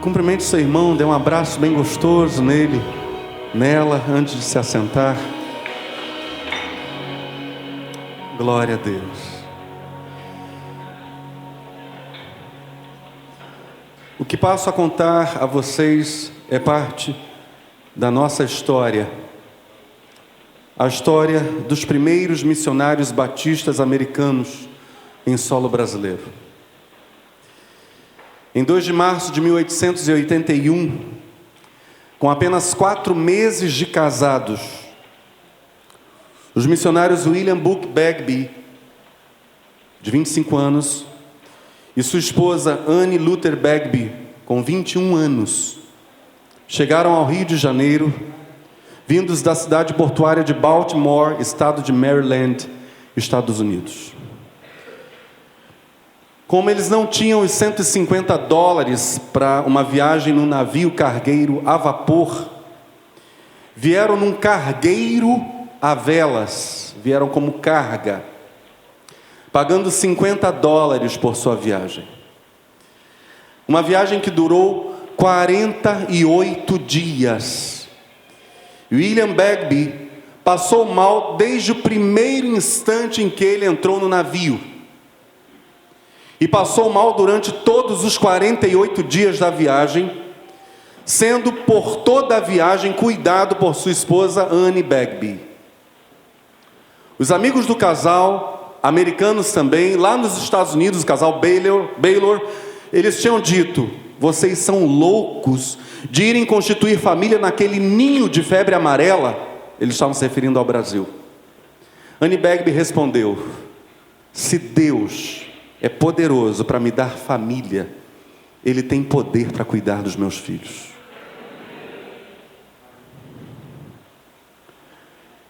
Cumprimente seu irmão, dê um abraço bem gostoso nele, nela, antes de se assentar. Glória a Deus. O que passo a contar a vocês é parte da nossa história. A história dos primeiros missionários batistas americanos em solo brasileiro. Em 2 de março de 1881, com apenas 4 meses de casados, os missionários William Book Bagby, de 25 anos, e sua esposa Annie Luther Bagby, com 21 anos, chegaram ao Rio de Janeiro, vindos da cidade portuária de Baltimore, estado de Maryland, Estados Unidos. Como eles não tinham os $150 para uma viagem num navio cargueiro a vapor, vieram num cargueiro a velas, vieram como carga, pagando $50 por sua viagem. Uma viagem que durou 48 dias. William Bagby passou mal desde o primeiro instante em que ele entrou no navio. E passou mal durante todos os 48 dias da viagem, sendo por toda a viagem cuidado por sua esposa Annie Bagby. Os amigos do casal, americanos também, lá nos Estados Unidos, o casal Baylor, eles tinham dito: vocês são loucos de irem constituir família naquele ninho de febre amarela. Eles estavam se referindo ao Brasil. Annie Bagby respondeu: se Deus é poderoso para me dar família, Ele tem poder para cuidar dos meus filhos.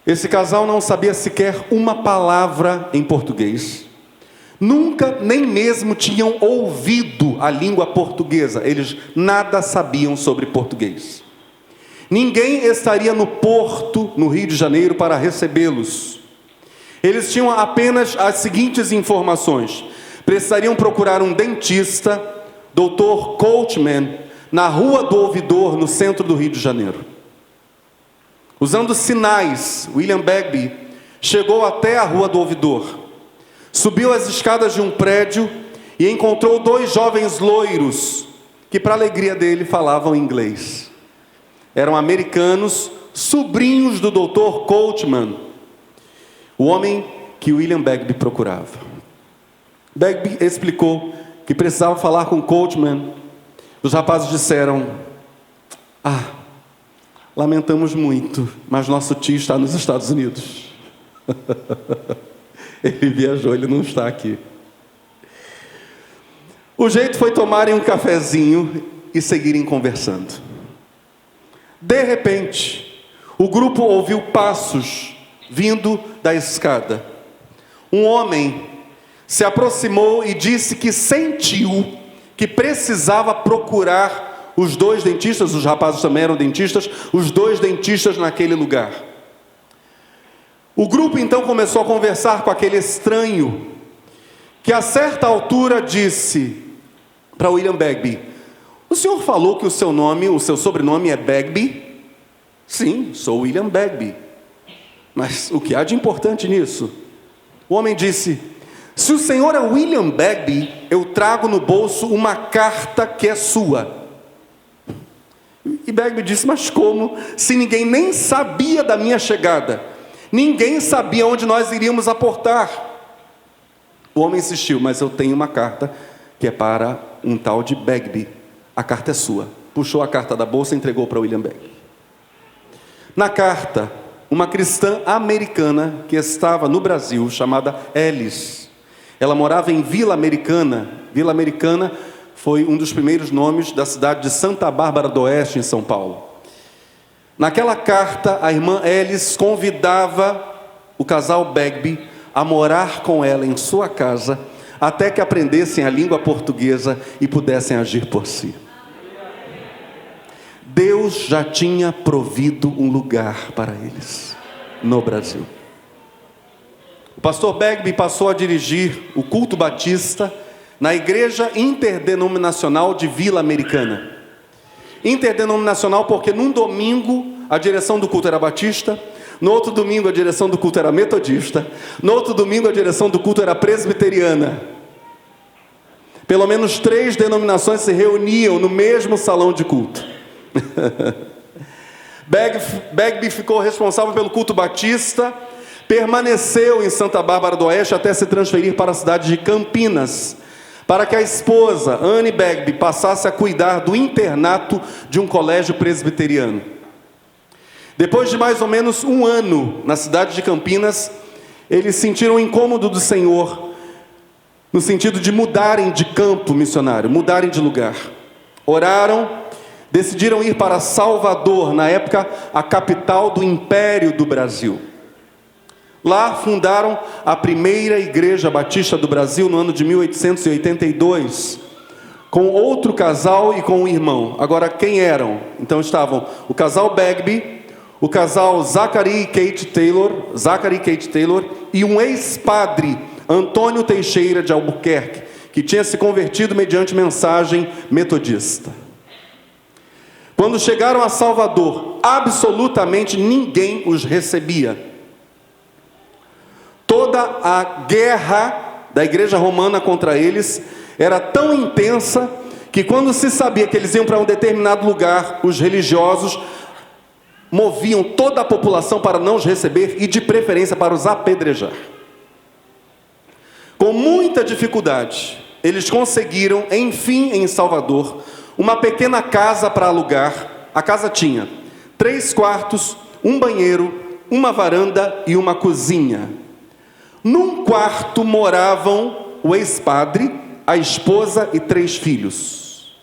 Esse casal não sabia sequer uma palavra em português. Nunca, nem mesmo tinham ouvido a língua portuguesa. Eles nada sabiam sobre português. Ninguém estaria no porto, no Rio de Janeiro, para recebê-los. Eles tinham apenas as seguintes informações: precisariam procurar um dentista, Dr. Coachman, na Rua do Ouvidor, no centro do Rio de Janeiro. Usando sinais, William Bagby chegou até a Rua do Ouvidor, subiu as escadas de um prédio e encontrou 2 jovens loiros, que para a alegria dele falavam inglês. Eram americanos, sobrinhos do Dr. Coachman, o homem que William Bagby procurava. Bagby explicou que precisava falar com Coachman. Os rapazes disseram: lamentamos muito, mas nosso tio está nos Estados Unidos. Ele viajou, ele não está aqui. O jeito foi tomarem um cafezinho e seguirem conversando. De repente, o grupo ouviu passos vindo da escada. Um homem se aproximou e disse que sentiu que precisava procurar os 2 dentistas, os rapazes também eram dentistas, os 2 dentistas naquele lugar. O grupo então começou a conversar com aquele estranho, que a certa altura disse para William Bagby: o senhor falou que o seu sobrenome é Bagby? Sim, sou William Bagby. Mas o que há de importante nisso? O homem disse: se o senhor é William Bagby, eu trago no bolso uma carta que é sua. E Bagby disse: mas como? Se ninguém nem sabia da minha chegada, ninguém sabia onde nós iríamos aportar. O homem insistiu: mas eu tenho uma carta que é para um tal de Bagby. A carta é sua. Puxou a carta da bolsa e entregou para William Bagby. Na carta, uma cristã americana que estava no Brasil, chamada Alice. Ela morava em Vila Americana. Vila Americana foi um dos primeiros nomes da cidade de Santa Bárbara do Oeste, em São Paulo. Naquela carta, a irmã Alice convidava o casal Bagby a morar com ela em sua casa, até que aprendessem a língua portuguesa e pudessem agir por si. Deus já tinha provido um lugar para eles no Brasil. O pastor Bagby passou a dirigir o culto batista na igreja interdenominacional de Vila Americana. Interdenominacional porque num domingo a direção do culto era batista, no outro domingo a direção do culto era metodista, no outro domingo a direção do culto era presbiteriana. Pelo menos 3 denominações se reuniam no mesmo salão de culto. Bagby ficou responsável pelo culto batista, permaneceu em Santa Bárbara do Oeste até se transferir para a cidade de Campinas, para que a esposa, Anne Bagby, passasse a cuidar do internato de um colégio presbiteriano. Depois de mais ou menos 1 ano na cidade de Campinas, eles sentiram o incômodo do Senhor, no sentido de mudarem de campo missionário, mudarem de lugar. Oraram, decidiram ir para Salvador, na época a capital do Império do Brasil. Lá fundaram a primeira igreja batista do Brasil no ano de 1882, com outro casal e com um irmão. Agora, quem eram? Então estavam o casal Bagby, o casal Zachary e Kate Taylor e um ex-padre, Antônio Teixeira de Albuquerque, que tinha se convertido mediante mensagem metodista. Quando chegaram a Salvador, absolutamente ninguém os recebia. Toda a guerra da igreja romana contra eles era tão intensa que quando se sabia que eles iam para um determinado lugar, os religiosos moviam toda a população para não os receber e de preferência para os apedrejar. Com muita dificuldade, eles conseguiram, enfim, em Salvador, uma pequena casa para alugar. A casa tinha 3 quartos, um banheiro, uma varanda e uma cozinha. Num quarto moravam o ex-padre, a esposa e 3 filhos.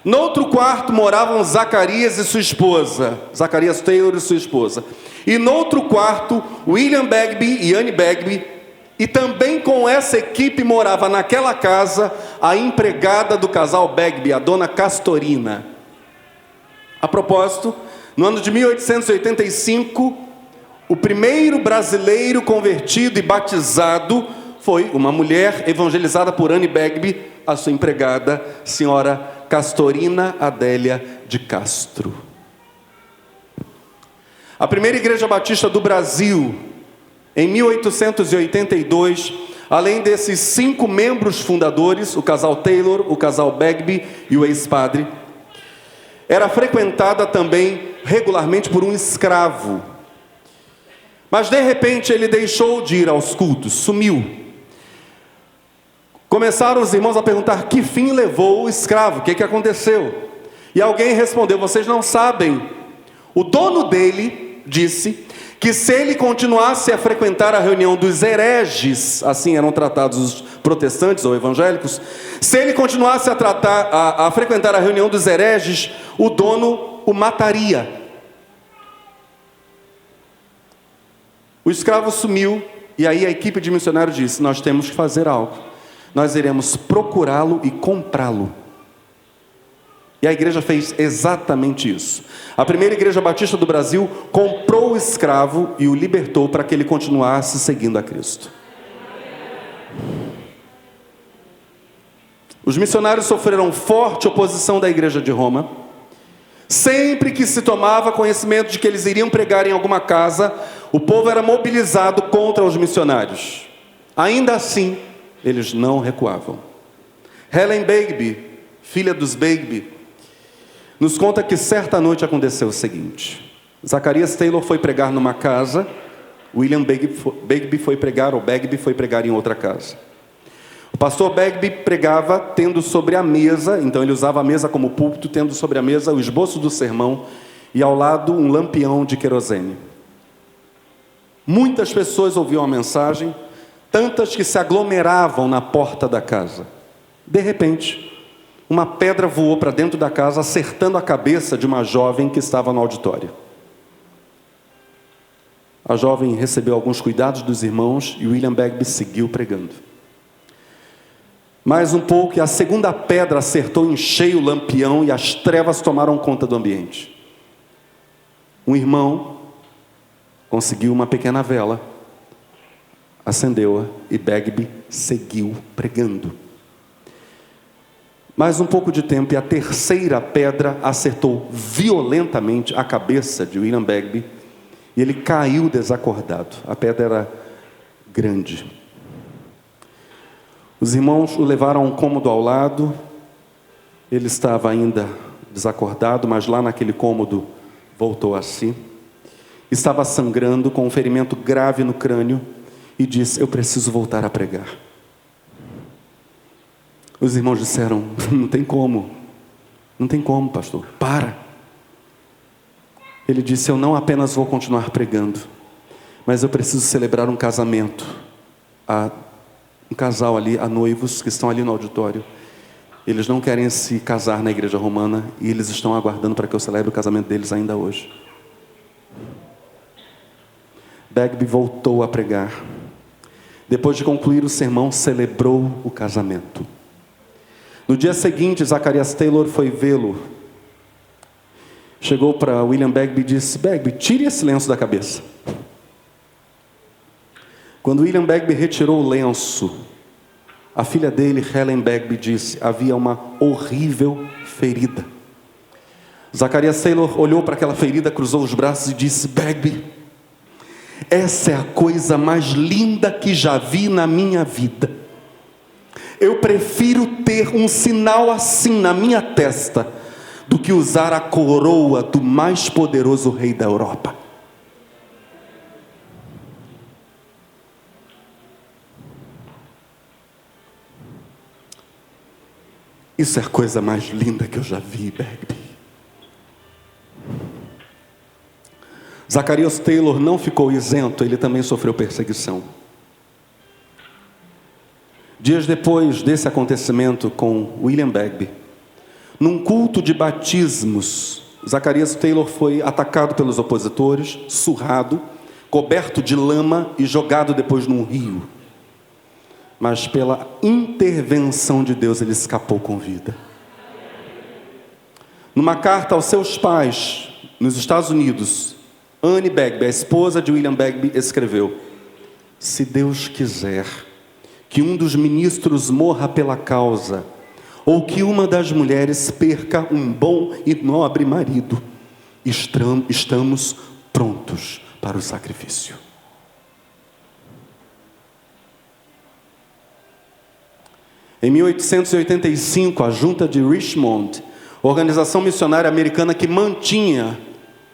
No outro quarto moravam Zacarias e sua esposa, Zacarias Taylor e sua esposa. E no outro quarto, William Bagby e Anne Bagby. E também com essa equipe morava naquela casa a empregada do casal Bagby, a dona Castorina. A propósito, no ano de 1885, o primeiro brasileiro convertido e batizado foi uma mulher evangelizada por Anne Bagby, a sua empregada, senhora Castorina Adélia de Castro. A primeira igreja batista do Brasil, em 1882, além desses 5 membros fundadores, o casal Taylor, o casal Bagby e o ex-padre, era frequentada também regularmente por um escravo. Mas de repente ele deixou de ir aos cultos, sumiu. Começaram os irmãos a perguntar que fim levou o escravo, o que aconteceu? E alguém respondeu: vocês não sabem. O dono dele disse que se ele continuasse a frequentar a reunião dos hereges, assim eram tratados os protestantes ou evangélicos, se ele continuasse a frequentar a reunião dos hereges, o dono o mataria. O escravo sumiu, e aí a equipe de missionários disse: nós temos que fazer algo, nós iremos procurá-lo e comprá-lo. E a igreja fez exatamente isso. A primeira igreja batista do Brasil comprou o escravo e o libertou para que ele continuasse seguindo a Cristo. Os missionários sofreram forte oposição da igreja de Roma. Sempre que se tomava conhecimento de que eles iriam pregar em alguma casa, o povo era mobilizado contra os missionários. Ainda assim, eles não recuavam. Helen Bagby, filha dos Bagby, nos conta que certa noite aconteceu o seguinte: Zacarias Taylor foi pregar numa casa, William Bagby foi pregar em outra casa. O pastor Bagby pregava tendo sobre a mesa, então ele usava a mesa como púlpito, tendo sobre a mesa o esboço do sermão e ao lado um lampião de querosene. Muitas pessoas ouviam a mensagem, tantas que se aglomeravam na porta da casa. De repente, uma pedra voou para dentro da casa, acertando a cabeça de uma jovem que estava no auditório. A jovem recebeu alguns cuidados dos irmãos e William Bagby seguiu pregando. Mais um pouco e a segunda pedra acertou em cheio o lampião e as trevas tomaram conta do ambiente. Um irmão conseguiu uma pequena vela, acendeu-a e Bagby seguiu pregando. Mais um pouco de tempo e a terceira pedra acertou violentamente a cabeça de William Begbie e ele caiu desacordado. A pedra era grande. Os irmãos o levaram a um cômodo ao lado. Ele estava ainda desacordado, mas lá naquele cômodo voltou a si. Estava sangrando, com um ferimento grave no crânio, e disse: eu preciso voltar a pregar. Os irmãos disseram: não tem como, pastor, para. Ele disse: eu não apenas vou continuar pregando, mas eu preciso celebrar um casamento. Há um casal ali, há noivos que estão ali no auditório. Eles não querem se casar na igreja romana e eles estão aguardando para que eu celebre o casamento deles ainda hoje. Begbie voltou a pregar. Depois de concluir o sermão, celebrou o casamento. No dia seguinte, Zacharias Taylor foi vê-lo. Chegou para William Begbie e disse: Begbie, tire esse lenço da cabeça. Quando William Begbie retirou o lenço, a filha dele, Helen Begbie, disse: havia uma horrível ferida. Zacharias Taylor olhou para aquela ferida, cruzou os braços e disse: Begbie, essa é a coisa mais linda que já vi na minha vida. Eu prefiro ter um sinal assim na minha testa do que usar a coroa do mais poderoso rei da Europa. Isso é a coisa mais linda que eu já vi, Begbie. Zacharias Taylor não ficou isento, ele também sofreu perseguição. Dias depois desse acontecimento com William Begbie, num culto de batismos, Zacharias Taylor foi atacado pelos opositores, surrado, coberto de lama e jogado depois num rio. Mas pela intervenção de Deus ele escapou com vida. Numa carta aos seus pais, nos Estados Unidos, Anne Begbie, a esposa de William Begbie, escreveu: se Deus quiser que um dos ministros morra pela causa, ou que uma das mulheres perca um bom e nobre marido, estamos prontos para o sacrifício. Em 1885, a Junta de Richmond, organização missionária americana que mantinha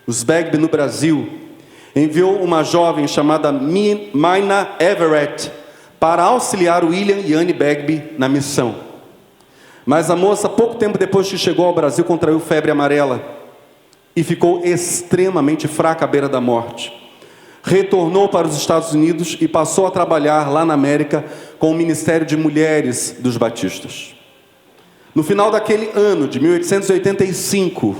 os Begbie no Brasil, enviou uma jovem chamada Mina Everett para auxiliar William e Anne Begbie na missão. Mas a moça, pouco tempo depois que chegou ao Brasil, contraiu febre amarela e ficou extremamente fraca à beira da morte. Retornou para os Estados Unidos e passou a trabalhar lá na América com o Ministério de Mulheres dos Batistas. No final daquele ano, de 1885,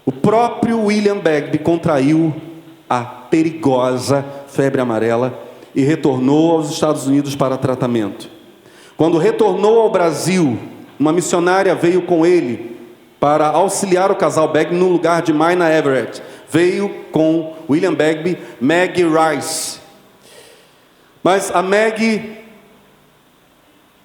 o próprio William Begbie contraiu a perigosa febre amarela e retornou aos Estados Unidos para tratamento. Quando retornou ao Brasil, uma missionária veio com ele para auxiliar o casal Begbie no lugar de Mina Everett. Veio com William Begbie, Maggie Rice. Mas a Maggie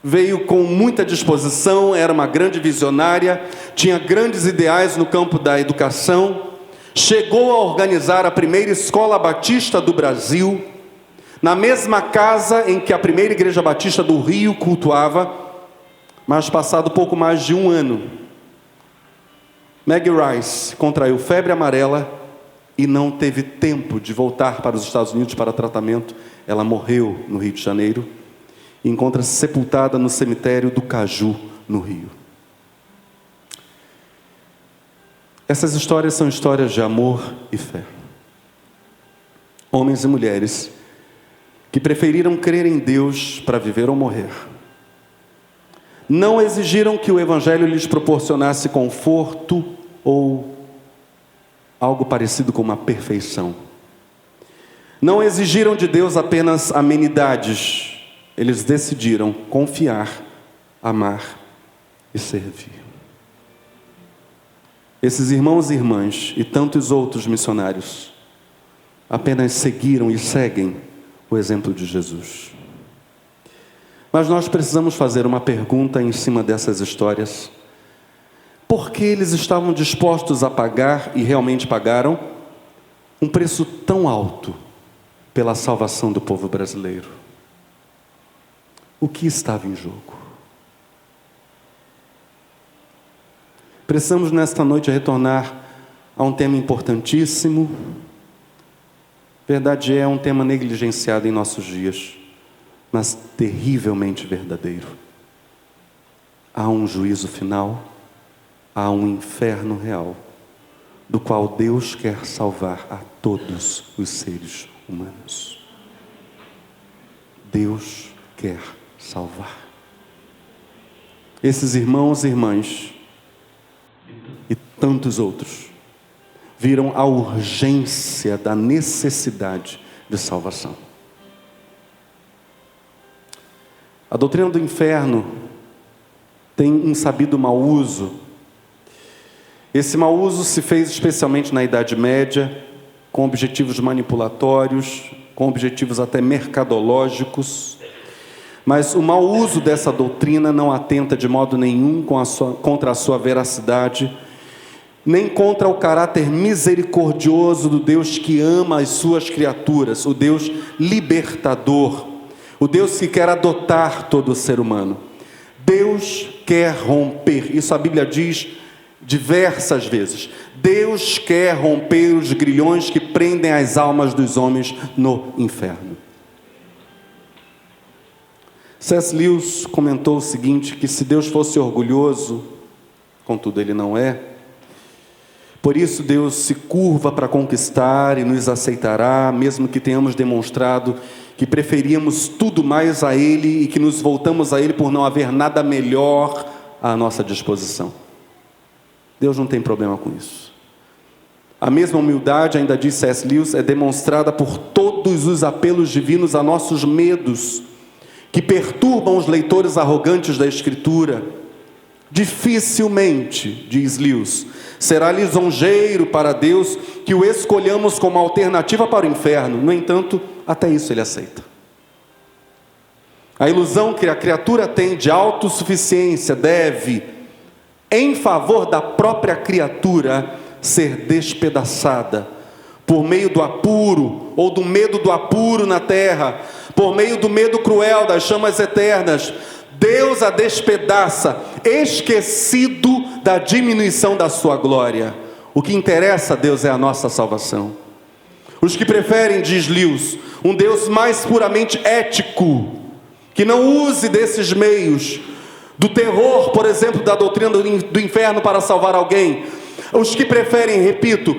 veio com muita disposição, era uma grande visionária, tinha grandes ideais no campo da educação, chegou a organizar a primeira escola batista do Brasil, na mesma casa em que a primeira igreja batista do Rio cultuava, mas passado pouco mais de um ano, Maggie Rice contraiu febre amarela e não teve tempo de voltar para os Estados Unidos para tratamento. Ela morreu no Rio de Janeiro e encontra-se sepultada no cemitério do Caju, no Rio. Essas histórias são histórias de amor e fé. Homens e mulheres que preferiram crer em Deus para viver ou morrer. Não exigiram que o Evangelho lhes proporcionasse conforto ou algo parecido com uma perfeição. Não exigiram de Deus apenas amenidades. Eles decidiram confiar, amar e servir. Esses irmãos e irmãs e tantos outros missionários apenas seguiram e seguem o exemplo de Jesus. Mas nós precisamos fazer uma pergunta em cima dessas histórias. Por que eles estavam dispostos a pagar, e realmente pagaram, um preço tão alto pela salvação do povo brasileiro? O que estava em jogo? Precisamos nesta noite retornar a um tema importantíssimo. Verdade é um tema negligenciado em nossos dias, mas terrivelmente verdadeiro. Há um juízo final, há um inferno real, do qual Deus quer salvar a todos os seres humanos. Deus quer salvar. Esses irmãos e irmãs, e tantos outros, viram a urgência da necessidade de salvação. A doutrina do inferno tem um sabido mau uso. Esse mau uso se fez especialmente na Idade Média, com objetivos manipulatórios, com objetivos até mercadológicos. Mas o mau uso dessa doutrina não atenta de modo nenhum contra a sua veracidade, nem contra o caráter misericordioso do Deus que ama as suas criaturas, o Deus libertador, o Deus que quer adotar todo o ser humano. Deus quer romper, isso a Bíblia diz diversas vezes. Deus quer romper os grilhões que prendem as almas dos homens no inferno. C.S. Lewis comentou o seguinte, que se Deus fosse orgulhoso, contudo ele não é, por isso Deus se curva para conquistar e nos aceitará, mesmo que tenhamos demonstrado que preferíamos tudo mais a Ele e que nos voltamos a Ele por não haver nada melhor à nossa disposição. Deus não tem problema com isso. A mesma humildade, ainda diz C.S. Lewis, é demonstrada por todos os apelos divinos a nossos medos, que perturbam os leitores arrogantes da Escritura. Dificilmente, diz Lewis, será lisonjeiro para Deus que o escolhamos como alternativa para o inferno. No entanto, até isso Ele aceita. A ilusão que a criatura tem de autossuficiência deve, em favor da própria criatura, ser despedaçada por meio do apuro, ou do medo do apuro na terra, por meio do medo cruel das chamas eternas. Deus a despedaça, esquecido da diminuição da sua glória. O que interessa a Deus é a nossa salvação. Os que preferem, diz Lewis, um Deus mais puramente ético, que não use desses meios, do terror, por exemplo, da doutrina do inferno para salvar alguém. Os que preferem, repito,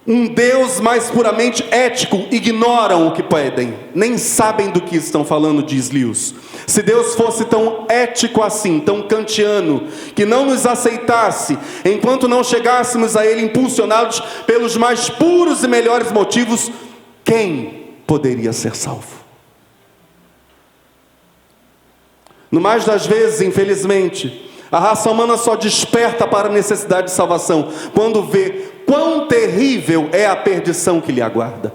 um Deus mais puramente ético, ignoram o que pedem, nem sabem do que estão falando, diz Lewis. Se Deus fosse tão ético assim, tão kantiano, que não nos aceitasse, enquanto não chegássemos a Ele impulsionados pelos mais puros e melhores motivos, quem poderia ser salvo? No mais das vezes, infelizmente, a raça humana só desperta para a necessidade de salvação quando vê quão terrível é a perdição que lhe aguarda.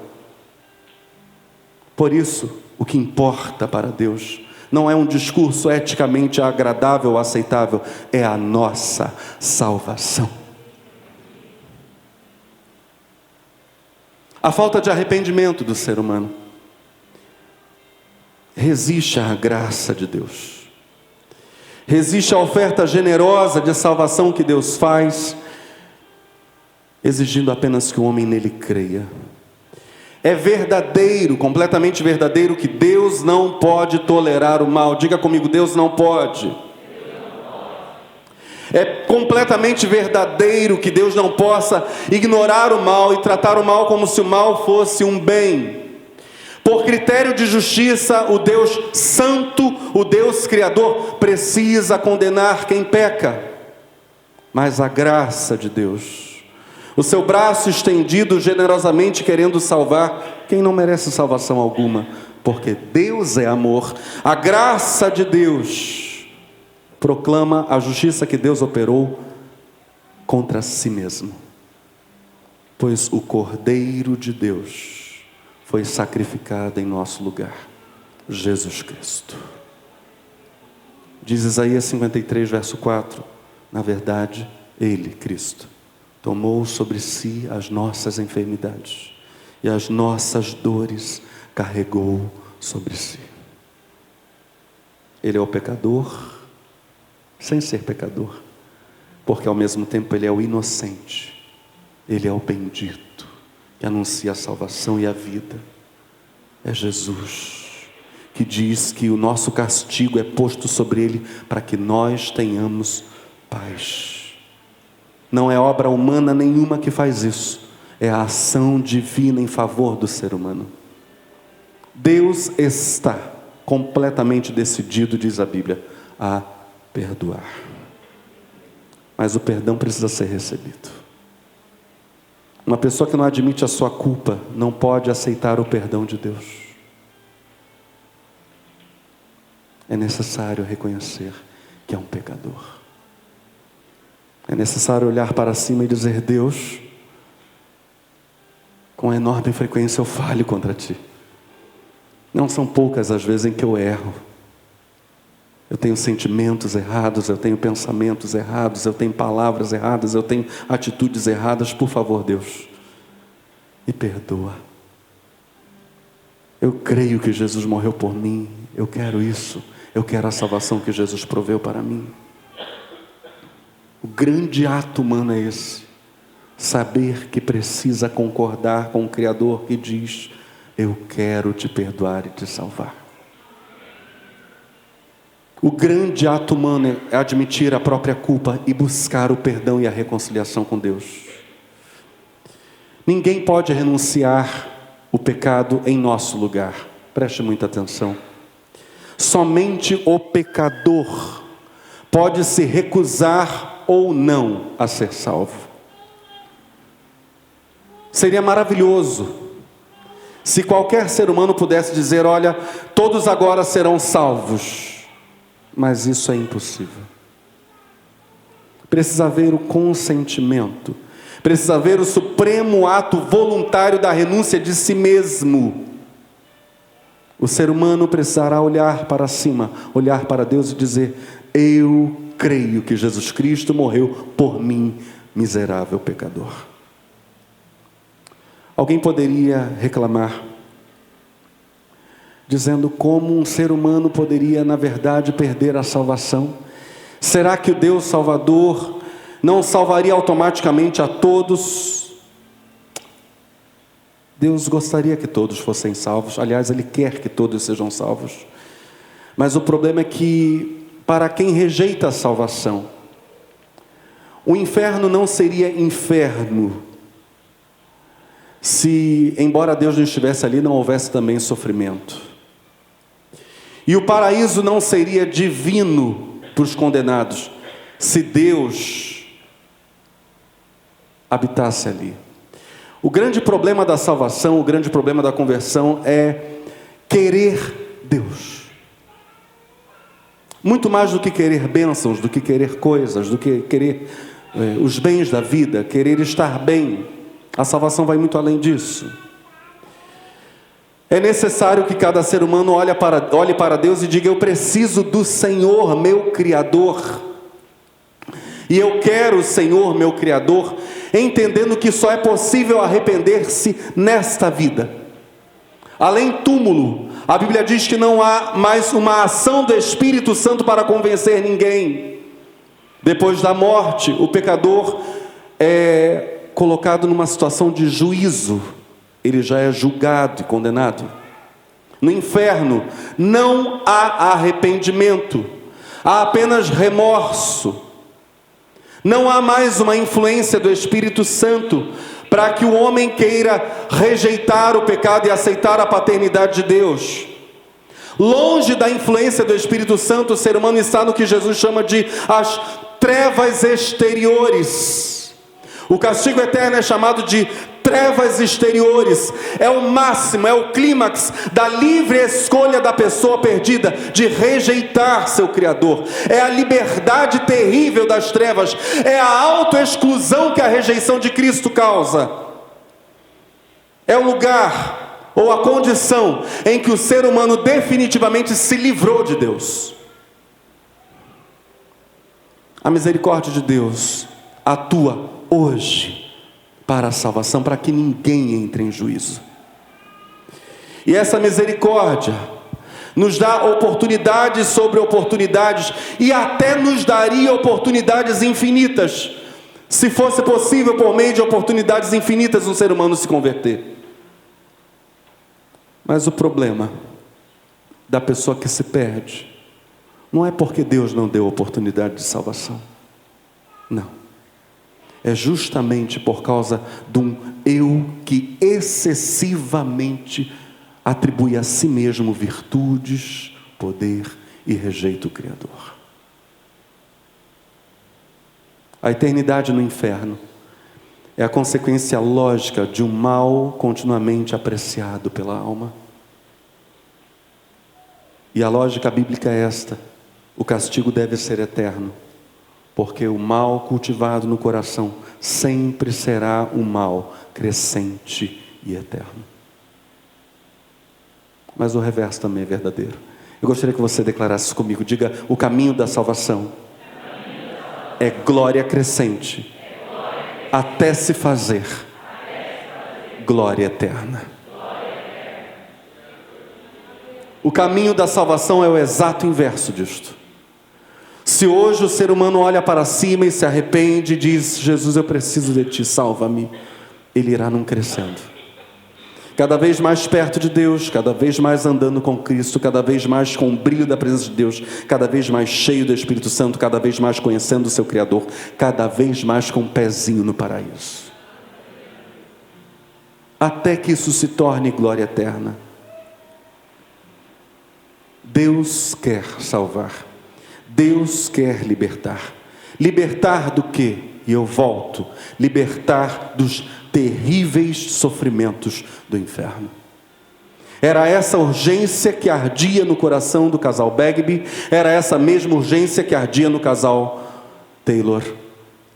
Por isso, o que importa para Deus não é um discurso eticamente agradável ou aceitável, é a nossa salvação. A falta de arrependimento do ser humano resiste à graça de Deus, resiste à oferta generosa de salvação que Deus faz, exigindo apenas que o homem nele creia. É verdadeiro, completamente verdadeiro, que Deus não pode tolerar o mal. Diga comigo, Deus não pode. É completamente verdadeiro que Deus não possa ignorar o mal e tratar o mal como se o mal fosse um bem. Por critério de justiça, o Deus santo, o Deus criador, precisa condenar quem peca. Mas a graça de Deus, o seu braço estendido generosamente querendo salvar quem não merece salvação alguma, porque Deus é amor. A graça de Deus proclama a justiça que Deus operou contra si mesmo, pois o Cordeiro de Deus foi sacrificado em nosso lugar, Jesus Cristo. Diz Isaías 53, verso 4: na verdade, Ele, Cristo, tomou sobre si as nossas enfermidades e as nossas dores carregou sobre si. Ele é o pecador sem ser pecador, porque ao mesmo tempo Ele é o inocente, Ele é o bendito, que anuncia a salvação e a vida. É Jesus que diz que o nosso castigo é posto sobre Ele para que nós tenhamos paz. Não é obra humana nenhuma que faz isso, é a ação divina em favor do ser humano. Deus está completamente decidido, diz a Bíblia, a perdoar. Mas o perdão precisa ser recebido. Uma pessoa que não admite a sua culpa não pode aceitar o perdão de Deus. É necessário reconhecer que é um pecador. É necessário olhar para cima e dizer: Deus, com enorme frequência eu falho contra Ti. Não são poucas as vezes em que eu erro. Eu tenho sentimentos errados, eu tenho pensamentos errados, eu tenho palavras erradas, eu tenho atitudes erradas. Por favor, Deus, me perdoa. Eu creio que Jesus morreu por mim, eu quero isso, eu quero a salvação que Jesus proveu para mim. O grande ato humano é esse: saber que precisa concordar com o Criador que diz: eu quero te perdoar e te salvar. O grande ato humano é admitir a própria culpa e buscar o perdão e a reconciliação com Deus. Ninguém pode renunciar o pecado em nosso lugar. Preste muita atenção. Somente o pecador pode se recusar ou não a ser salvo. Seria maravilhoso se qualquer ser humano pudesse dizer: olha, todos agora serão salvos. Mas isso é impossível. Precisa haver o consentimento, precisa haver o supremo ato voluntário da renúncia de si mesmo. O ser humano precisará olhar para cima, olhar para Deus e dizer: eu creio que Jesus Cristo morreu por mim, miserável pecador. Alguém poderia reclamar, dizendo: como um ser humano poderia, na verdade, perder a salvação? Será que o Deus Salvador não salvaria automaticamente a todos? Deus gostaria que todos fossem salvos. Aliás, Ele quer que todos sejam salvos. Mas o problema é que, para quem rejeita a salvação, o inferno não seria inferno se, embora Deus não estivesse ali, não houvesse também sofrimento. E o paraíso não seria divino para os condenados se Deus habitasse ali. O grande problema da salvação, o grande problema da conversão é querer Deus. Muito mais do que querer bênçãos, do que querer coisas, do que querer os bens da vida, querer estar bem. A salvação vai muito além disso. É necessário que cada ser humano olhe para Deus e diga: eu preciso do Senhor, meu Criador. E eu quero o Senhor, meu Criador, entendendo que só é possível arrepender-se nesta vida. Além túmulo, a Bíblia diz que não há mais uma ação do Espírito Santo para convencer ninguém. Depois da morte, o pecador é colocado numa situação de juízo. Ele já é julgado e condenado. No inferno não há arrependimento, há apenas remorso. Não há mais uma influência do Espírito Santo para que o homem queira rejeitar o pecado e aceitar a paternidade de Deus. Longe da influência do Espírito Santo, o ser humano está no que Jesus chama de as trevas exteriores. O castigo eterno é chamado de trevas exteriores. É o máximo, é o clímax da livre escolha da pessoa perdida de rejeitar seu Criador. É a liberdade terrível das trevas. É a autoexclusão que a rejeição de Cristo causa. É o lugar ou a condição em que o ser humano definitivamente se livrou de Deus. A misericórdia de Deus atua hoje para a salvação, para que ninguém entre em juízo. E essa misericórdia nos dá oportunidades sobre oportunidades, e até nos daria oportunidades infinitas, se fosse possível, por meio de oportunidades infinitas, um ser humano se converter. Mas o problema da pessoa que se perde não é porque Deus não deu oportunidade de salvação. Não. É justamente por causa de um eu que excessivamente atribui a si mesmo virtudes, poder e rejeita o Criador. A eternidade no inferno é a consequência lógica de um mal continuamente apreciado pela alma. E a lógica bíblica é esta: o castigo deve ser eterno, porque o mal cultivado no coração sempre será um mal crescente e eterno. Mas o reverso também é verdadeiro. Eu gostaria que você declarasse comigo. Diga: o caminho da salvação é glória crescente, até se fazer glória eterna. O caminho da salvação é o exato inverso disto. Se hoje o ser humano olha para cima e se arrepende e diz: Jesus, eu preciso de Ti, salva-me, ele irá num crescendo. Cada vez mais perto de Deus, cada vez mais andando com Cristo, cada vez mais com o brilho da presença de Deus, cada vez mais cheio do Espírito Santo, cada vez mais conhecendo o seu Criador, cada vez mais com um pezinho no paraíso. Até que isso se torne glória eterna. Deus quer salvar. Deus quer libertar. Libertar do quê? E eu volto. Libertar dos terríveis sofrimentos do inferno. Era essa urgência que ardia no coração do casal Bagby. Era essa mesma urgência que ardia no casal Taylor.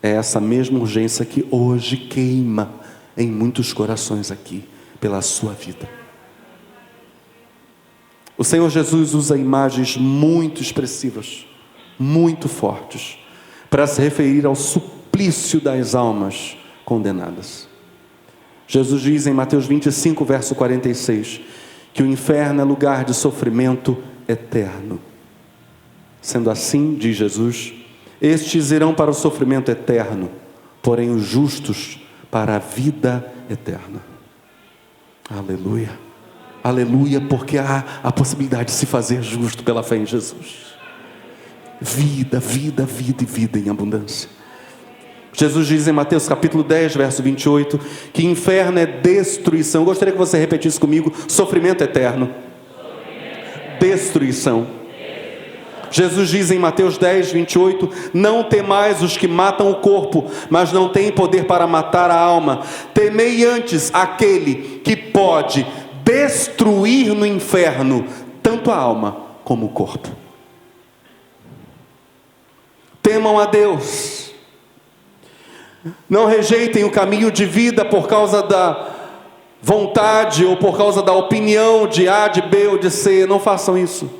É essa mesma urgência que hoje queima em muitos corações aqui, pela sua vida. O Senhor Jesus usa imagens muito expressivas, muito fortes, para se referir ao suplício das almas condenadas. Jesus diz em Mateus 25, verso 46, que o inferno é lugar de sofrimento eterno. Sendo assim, diz Jesus, estes irão para o sofrimento eterno, porém os justos para a vida eterna. Aleluia. Aleluia, porque há a possibilidade de se fazer justo pela fé em Jesus. Vida, vida, vida e vida em abundância. Jesus diz em Mateus capítulo 10, verso 28, que inferno é destruição. Eu gostaria que você repetisse comigo: sofrimento eterno. Destruição. Jesus diz em Mateus 10, 28, não temais os que matam o corpo, mas não têm poder para matar a alma. Temei antes aquele que pode destruir no inferno tanto a alma como o corpo. Temam a Deus. Não rejeitem o caminho de vida por causa da vontade ou por causa da opinião de A, de B ou de C. Não façam isso.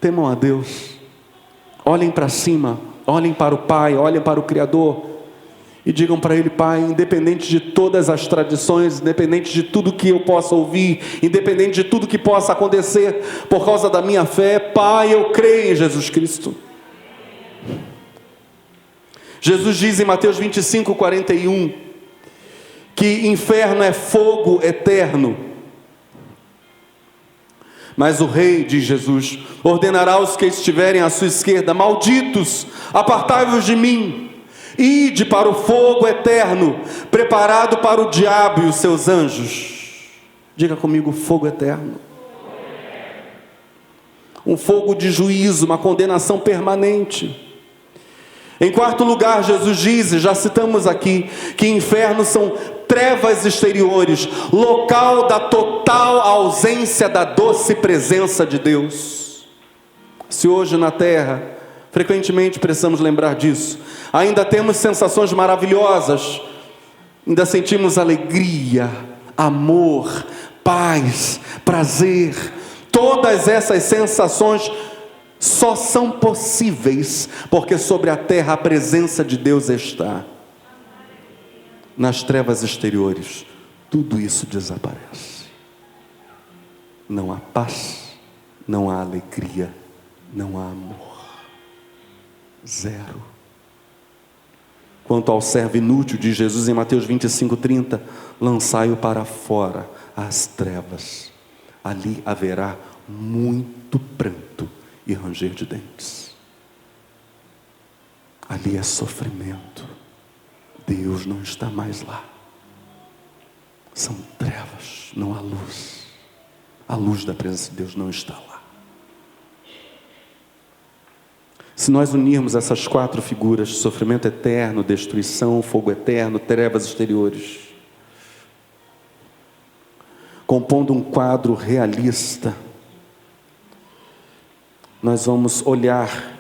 Temam a Deus. Olhem para cima, olhem para o Pai, olhem para o Criador e digam para Ele: Pai, independente de todas as tradições, independente de tudo que eu possa ouvir, independente de tudo que possa acontecer por causa da minha fé, Pai, eu creio em Jesus Cristo. Jesus diz em Mateus 25, 41, que inferno é fogo eterno. Mas o rei, diz Jesus, ordenará aos que estiverem à sua esquerda: malditos, apartai-vos de mim, ide para o fogo eterno, preparado para o diabo e os seus anjos. Diga comigo: fogo eterno. Um fogo de juízo, uma condenação permanente. Em quarto lugar, Jesus diz, e já citamos aqui, que inferno são trevas exteriores, local da total ausência da doce presença de Deus. Se hoje na terra, frequentemente precisamos lembrar disso, ainda temos sensações maravilhosas, ainda sentimos alegria, amor, paz, prazer, todas essas sensações só são possíveis porque sobre a terra a presença de Deus está. Nas trevas exteriores, tudo isso desaparece. Não há paz, não há alegria, não há amor. Zero. Quanto ao servo inútil de Jesus em Mateus 25:30, lançai-o para fora, às trevas. Ali haverá muito pranto e ranger de dentes. Ali é sofrimento. Deus não está mais lá. São trevas, não há luz. A luz da presença de Deus não está lá. Se nós unirmos essas 4 figuras, sofrimento eterno, destruição, fogo eterno, trevas exteriores, compondo um quadro realista, nós vamos olhar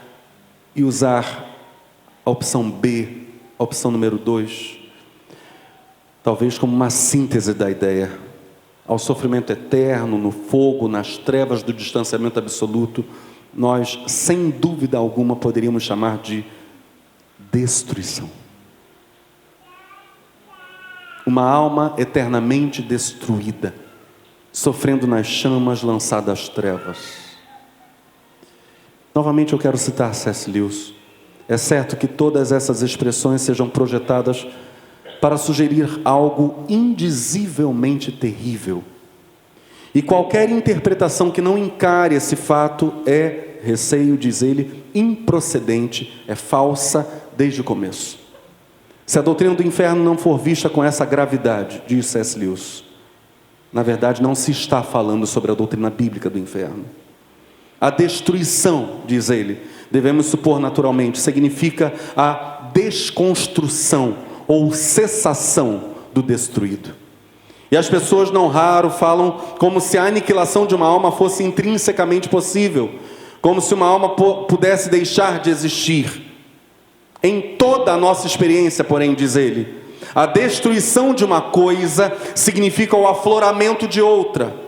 e usar a opção B, a opção número 2, talvez como uma síntese da ideia. Ao sofrimento eterno, no fogo, nas trevas do distanciamento absoluto, nós, sem dúvida alguma, poderíamos chamar de destruição. Uma alma eternamente destruída, sofrendo nas chamas, lançada às trevas. Novamente eu quero citar C.S. Lewis. É certo que todas essas expressões sejam projetadas para sugerir algo indizivelmente terrível. E qualquer interpretação que não encare esse fato é, receio, diz ele, improcedente, é falsa desde o começo. Se a doutrina do inferno não for vista com essa gravidade, diz C.S. Lewis, na verdade não se está falando sobre a doutrina bíblica do inferno. A destruição, diz ele, devemos supor naturalmente, significa a desconstrução ou cessação do destruído. E as pessoas não raro falam como se a aniquilação de uma alma fosse intrinsecamente possível, como se uma alma pudesse deixar de existir. Em toda a nossa experiência, porém, diz ele, a destruição de uma coisa significa o afloramento de outra.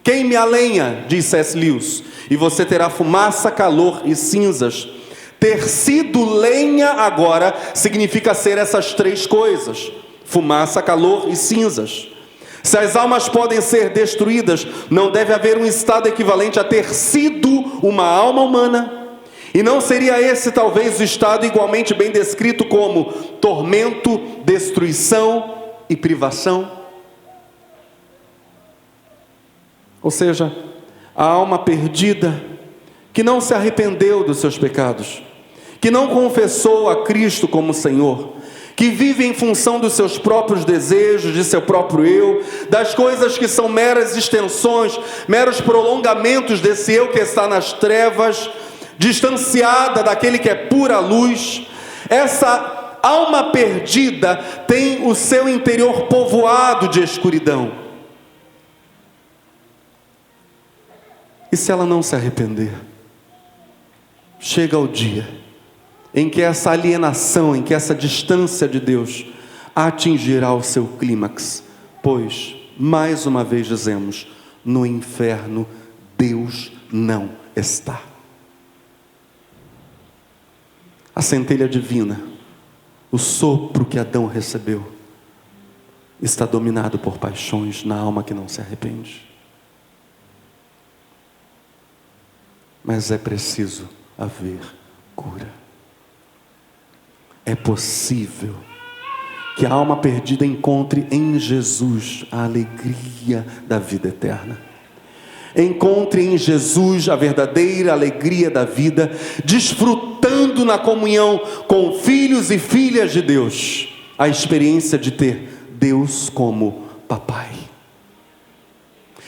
Queime a lenha, diz C.S. Lewis, e você terá fumaça, calor e cinzas. Ter sido lenha agora significa ser essas 3 coisas: fumaça, calor e cinzas. Se as almas podem ser destruídas, não deve haver um estado equivalente a ter sido uma alma humana. E não seria esse talvez o estado igualmente bem descrito como tormento, destruição e privação? Ou seja, a alma perdida, que não se arrependeu dos seus pecados, que não confessou a Cristo como Senhor, que vive em função dos seus próprios desejos, de seu próprio eu, das coisas que são meras extensões, meros prolongamentos desse eu que está nas trevas, distanciada daquele que é pura luz. Essa alma perdida tem o seu interior povoado de escuridão. E se ela não se arrepender, chega o dia em que essa alienação, em que essa distância de Deus atingirá o seu clímax, pois, mais uma vez dizemos, no inferno Deus não está. A centelha divina, o sopro que Adão recebeu, está dominado por paixões na alma que não se arrepende. Mas é preciso haver cura. É possível que a alma perdida encontre em Jesus a alegria da vida eterna. Encontre em Jesus a verdadeira alegria da vida, desfrutando na comunhão com filhos e filhas de Deus, a experiência de ter Deus como papai.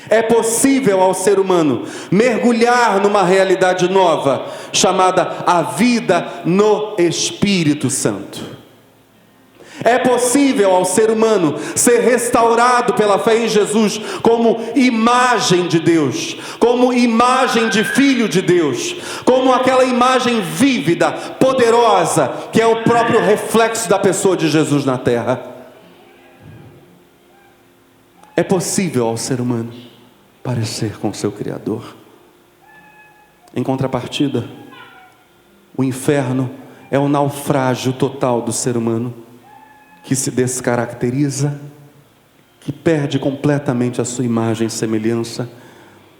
É possível ao ser humano mergulhar numa realidade nova, chamada a vida no Espírito Santo. É possível ao ser humano ser restaurado pela fé em Jesus como imagem de Deus, como imagem de filho de Deus, como aquela imagem vívida, poderosa, que é o próprio reflexo da pessoa de Jesus na terra. É possível ao ser humano parecer com seu Criador. Em contrapartida, o inferno é o naufrágio total do ser humano, que se descaracteriza, que perde completamente a sua imagem e semelhança,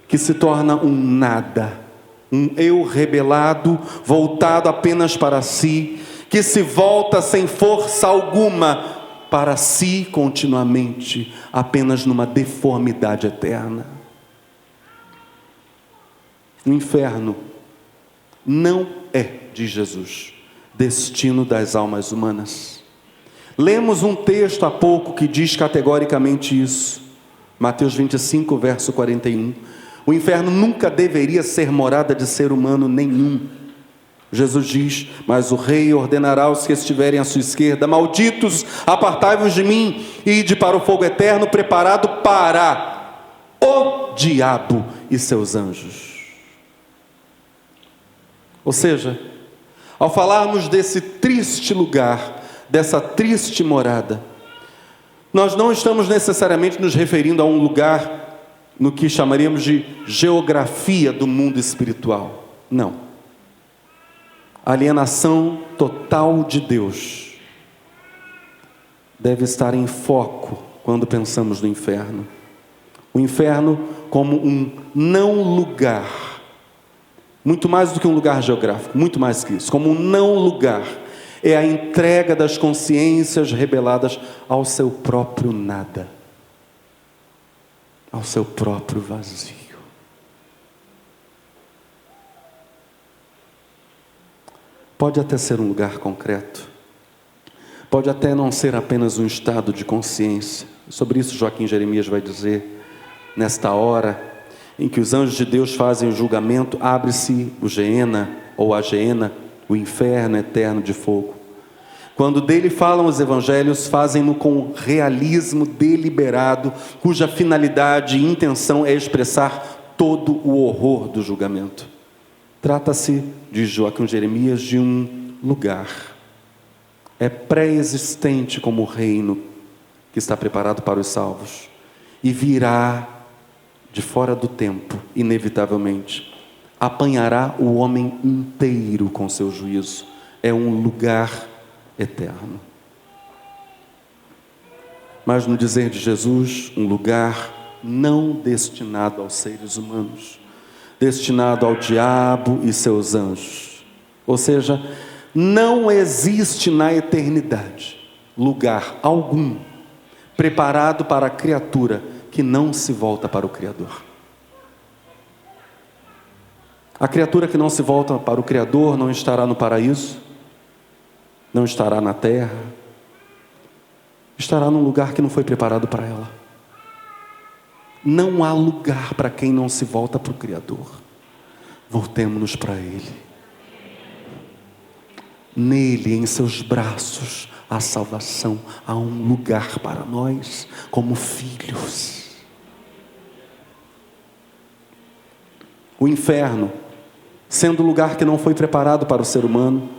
que se torna um nada, um eu rebelado, voltado apenas para si, que se volta sem força alguma para si continuamente, apenas numa deformidade eterna. O inferno não é, diz Jesus, destino das almas humanas. Lemos um texto há pouco que diz categoricamente isso. Mateus 25, verso 41. O inferno nunca deveria ser morada de ser humano nenhum. Jesus diz: mas o rei ordenará aos que estiverem à sua esquerda: malditos, apartai-vos de mim, e ide para o fogo eterno preparado para o diabo e seus anjos. Ou seja, ao falarmos desse triste lugar, dessa triste morada, nós não estamos necessariamente nos referindo a um lugar no que chamaríamos de geografia do mundo espiritual. Não. A alienação total de Deus deve estar em foco quando pensamos no inferno. O inferno como um não lugar, muito mais do que um lugar geográfico, muito mais que isso, como um não lugar, é a entrega das consciências rebeladas ao seu próprio nada, ao seu próprio vazio. Pode até ser um lugar concreto, pode até não ser apenas um estado de consciência. Sobre isso Joaquim Jeremias vai dizer: nesta hora em que os anjos de Deus fazem o julgamento, abre-se o Geena, ou a Geena, o inferno eterno de fogo. Quando dele falam os evangelhos, fazem-no com realismo deliberado, cuja finalidade e intenção é expressar todo o horror do julgamento. Trata-se, diz Joaquim Jeremias, de um lugar. É pré-existente como o reino que está preparado para os salvos. E virá de fora do tempo, inevitavelmente. Apanhará o homem inteiro com seu juízo. É um lugar eterno. Mas no dizer de Jesus, um lugar não destinado aos seres humanos, destinado ao diabo e seus anjos. Ou seja, não existe na eternidade lugar algum preparado para a criatura que não se volta para o Criador. A criatura que não se volta para o Criador não estará no paraíso, não estará na terra, estará num lugar que não foi preparado para ela. Não há lugar para quem não se volta para o Criador. Voltemo-nos para Ele. Nele, em seus braços, há salvação, há um lugar para nós, como filhos. O inferno, sendo lugar que não foi preparado para o ser humano,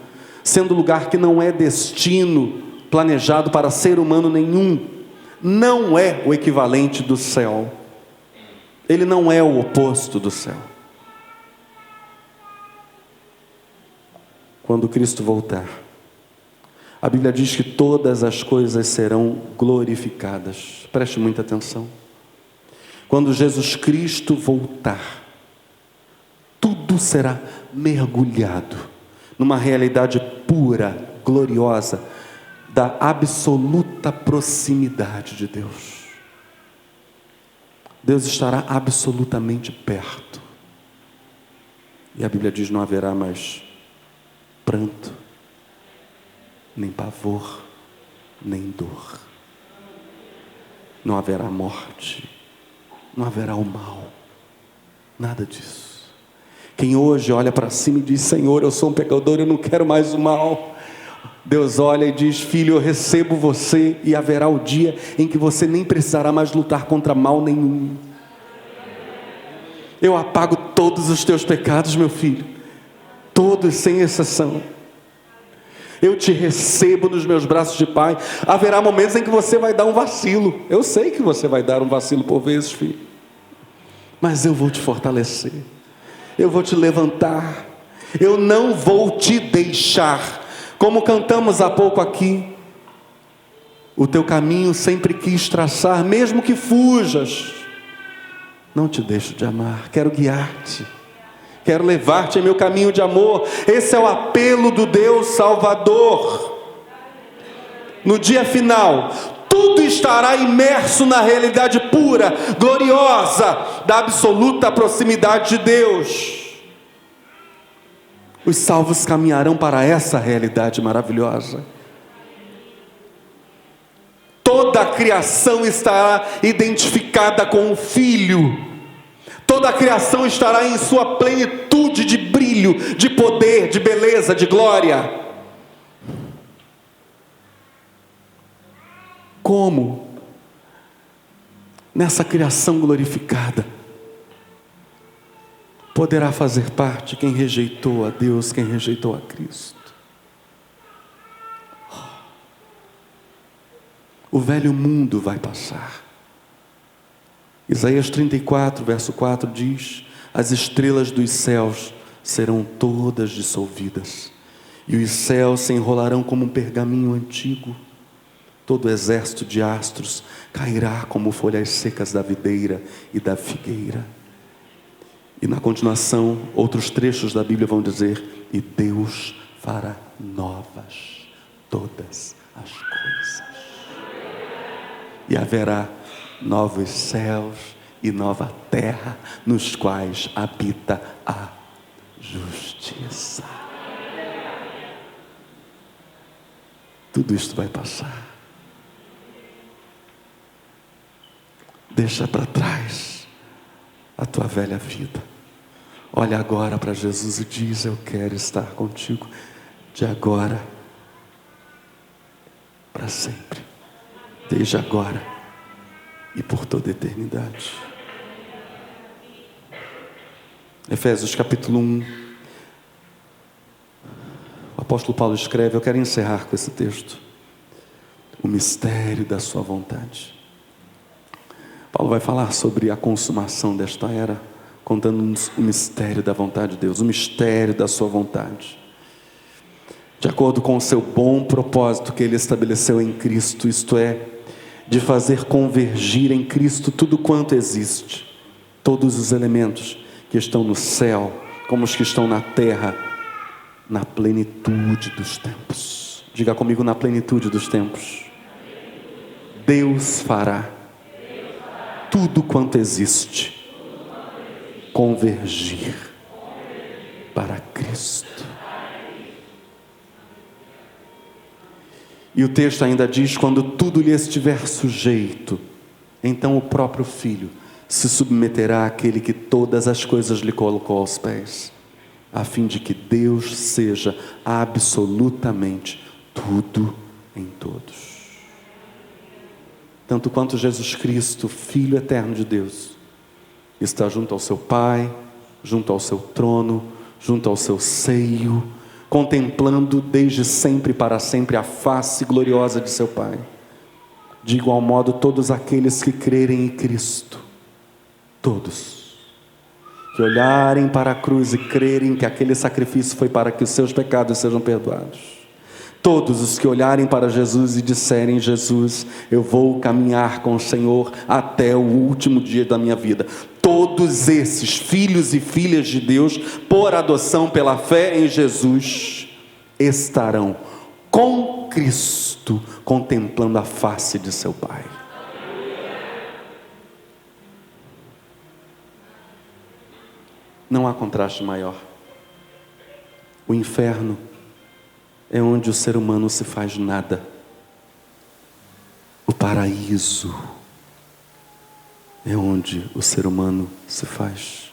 sendo lugar que não é destino planejado para ser humano nenhum, não é o equivalente do céu. Ele não é o oposto do céu. Quando Cristo voltar, a Bíblia diz que todas as coisas serão glorificadas. Preste muita atenção. Quando Jesus Cristo voltar, tudo será mergulhado numa realidade pura, gloriosa, da absoluta proximidade de Deus. Deus estará absolutamente perto. E a Bíblia diz: não haverá mais pranto, nem pavor, nem dor. Não haverá morte, não haverá o mal, nada disso. Quem hoje olha para cima e diz: Senhor, eu sou um pecador, eu não quero mais o mal, Deus olha e diz: filho, eu recebo você, e haverá o dia em que você nem precisará mais lutar contra mal nenhum. Eu apago todos os teus pecados, meu filho, todos sem exceção. Eu te recebo nos meus braços de pai. Haverá momentos em que você vai dar um vacilo. Eu sei que você vai dar um vacilo por vezes, filho, mas eu vou te fortalecer. eu vou te levantar, eu não vou te deixar. Como cantamos há pouco aqui, o teu caminho sempre quis traçar, mesmo que fujas, não te deixo de amar, quero guiar-te, quero levar-te em meu caminho de amor. Esse é o apelo do Deus Salvador. No dia final, tudo estará imerso na realidade pura, gloriosa, da absoluta proximidade de Deus. Os salvos caminharão para essa realidade maravilhosa. Toda a criação estará identificada com o Filho. Toda a criação estará em sua plenitude de brilho, de poder, de beleza, de glória. Como nessa criação glorificada poderá fazer parte quem rejeitou a Deus, quem rejeitou a Cristo? O velho mundo vai passar. Isaías 34, verso 4 diz: as estrelas dos céus serão todas dissolvidas, e os céus se enrolarão como um pergaminho antigo. Todo o exército de astros cairá como folhas secas da videira e da figueira. E na continuação, outros trechos da Bíblia vão dizer: e Deus fará novas todas as coisas. E haverá novos céus e nova terra, nos quais habita a justiça. Tudo isto vai passar. Deixa para trás a tua velha vida. Olha agora para Jesus e diz: eu quero estar contigo de agora para sempre, desde agora e por toda a eternidade. Efésios capítulo 1. O apóstolo Paulo escreve, eu quero encerrar com esse texto: o mistério da sua vontade. Paulo vai falar sobre a consumação desta era, contando-nos o mistério da vontade de Deus, o mistério da sua vontade, de acordo com o seu bom propósito que Ele estabeleceu em Cristo, isto é, de fazer convergir em Cristo tudo quanto existe, todos os elementos que estão no céu, como os que estão na terra, na plenitude dos tempos. Diga comigo: na plenitude dos tempos. Deus fará tudo quanto existe convergir para Cristo. E o texto ainda diz: quando tudo lhe estiver sujeito, então o próprio Filho se submeterá àquele que todas as coisas lhe colocou aos pés, a fim de que Deus seja absolutamente tudo em todos. Tanto quanto Jesus Cristo, Filho eterno de Deus, está junto ao seu Pai, junto ao seu trono, junto ao seu seio, contemplando desde sempre e para sempre a face gloriosa de seu Pai. De igual modo, todos aqueles que crerem em Cristo, todos, que olharem para a cruz e crerem que aquele sacrifício foi para que os seus pecados sejam perdoados, todos os que olharem para Jesus e disserem: Jesus, eu vou caminhar com o Senhor até o último dia da minha vida, todos esses filhos e filhas de Deus, por adoção pela fé em Jesus, estarão com Cristo, contemplando a face de seu Pai. Não há contraste maior. O inferno é onde o ser humano se faz nada. O paraíso é onde o ser humano se faz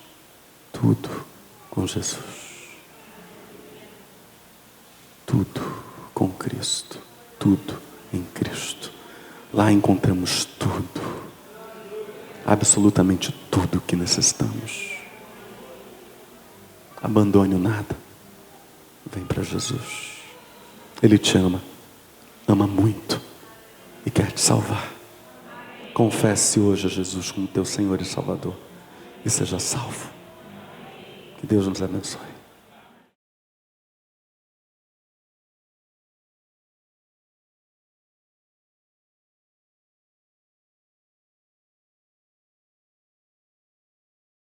tudo com Jesus. Tudo com Cristo. Tudo em Cristo. Lá encontramos tudo. Absolutamente tudo que necessitamos. Abandone o nada. Vem para Jesus. Ele te ama muito e quer te salvar. Confesse hoje a Jesus como teu Senhor e Salvador e seja salvo. Que Deus nos abençoe.